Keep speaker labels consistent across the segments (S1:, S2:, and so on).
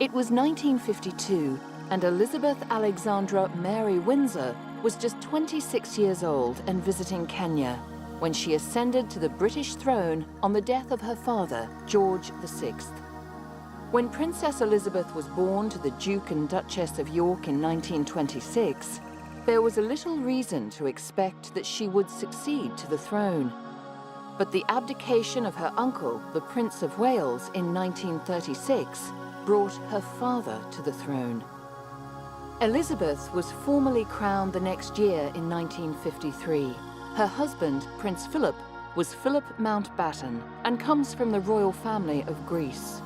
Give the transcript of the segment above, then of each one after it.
S1: It was 1952, and Elizabeth Alexandra Mary Windsor was just 26 years old and visiting Kenya when she ascended to the British throne on the death of her father, George VI. When Princess Elizabeth was born to the Duke and Duchess of York in 1926, there was a little reason to expect that she would succeed to the throne. But the abdication of her uncle, the Prince of Wales, in 1936 brought her father to the throne. Elizabeth was formally crowned the next year in 1953. Her husband, Prince Philip, was Philip Mountbatten and comes from the royal family of Greece.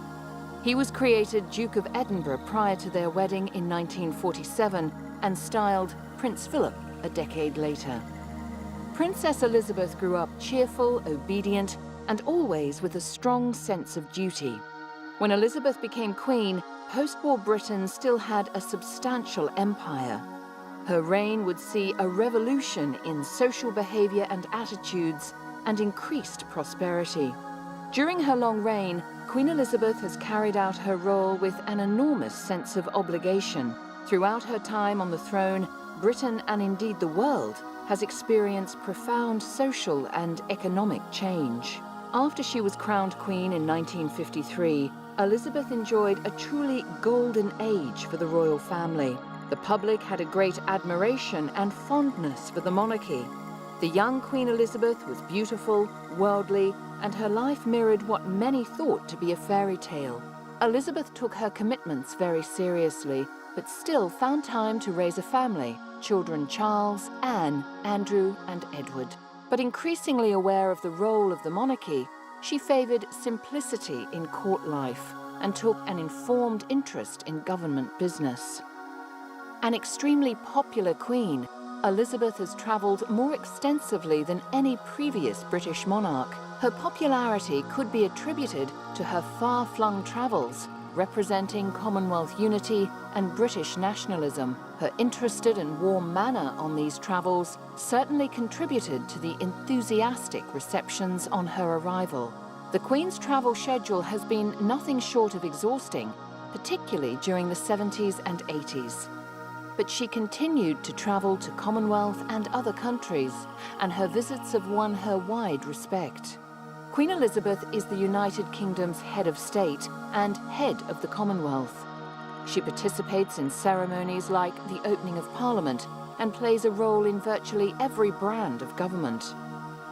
S1: He was created Duke of Edinburgh prior to their wedding in 1947 and styled Prince Philip a decade later. Princess Elizabeth grew up cheerful, obedient, and always with a strong sense of duty. When Elizabeth became queen, post-war Britain still had a substantial empire. Her reign would see a revolution in social behavior and attitudes and increased prosperity. During her long reign, Queen Elizabeth has carried out her role with an enormous sense of obligation. Throughout her time on the throne, Britain and indeed the world has experienced profound social and economic change. After she was crowned queen in 1953, Elizabeth enjoyed a truly golden age for the royal family. The public had a great admiration and fondness for the monarchy. The young Queen Elizabeth was beautiful, worldly, and her life mirrored what many thought to be a fairy tale. Elizabeth took her commitments very seriously, but still found time to raise a family, children Charles, Anne, Andrew, and Edward. But increasingly aware of the role of the monarchy, she favored simplicity in court life and took an informed interest in government business. An extremely popular queen, Elizabeth has traveled more extensively than any previous British monarch. Her popularity could be attributed to her far-flung travels, representing Commonwealth unity and British nationalism. Her interested and warm manner on these travels certainly contributed to the enthusiastic receptions on her arrival. The Queen's travel schedule has been nothing short of exhausting, particularly during the 70s and 80s. But she continued to travel to Commonwealth and other countries, and her visits have won her wide respect. Queen Elizabeth is the United Kingdom's head of state and head of the Commonwealth. She participates in ceremonies like the opening of Parliament and plays a role in virtually every brand of government.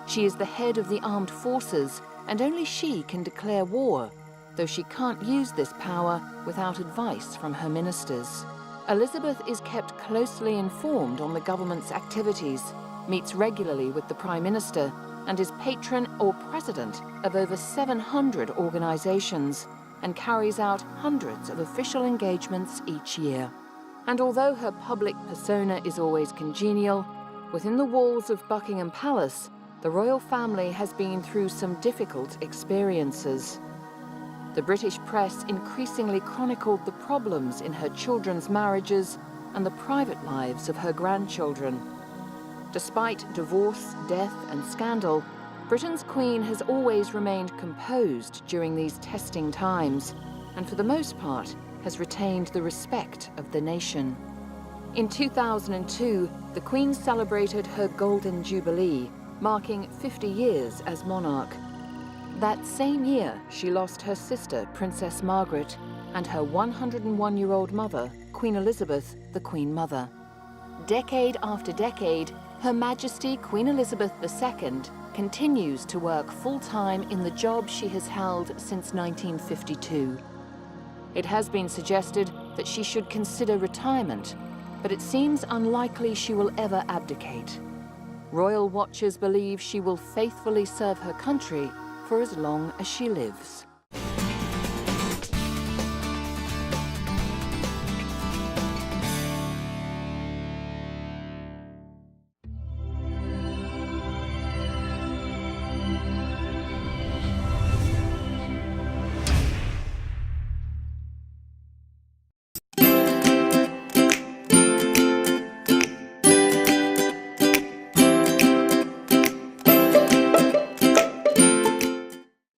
S1: She is the head of the armed forces, and only she can declare war, though she can't use this power without advice from her ministers. Elizabeth is kept closely informed on the government's activities, meets regularly with the Prime Minister, and is patron or president of over 700 organizations and carries out hundreds of official engagements each year. And although her public persona is always congenial, within the walls of Buckingham Palace, the royal family has been through some difficult experiences. The British press increasingly chronicled the problems in her children's marriages and the private lives of her grandchildren. Despite divorce, death, and scandal, Britain's Queen has always remained composed during these testing times, and for the most part has retained the respect of the nation. In 2002, the Queen celebrated her Golden Jubilee, marking 50 years as monarch. That same year, she lost her sister, Princess Margaret, and her 101-year-old mother, Queen Elizabeth, the Queen Mother. Decade after decade, Her Majesty Queen Elizabeth II continues to work full-time in the job she has held since 1952. It has been suggested that she should consider retirement, but it seems unlikely she will ever abdicate. Royal watchers believe she will faithfully serve her country for as long as she lives.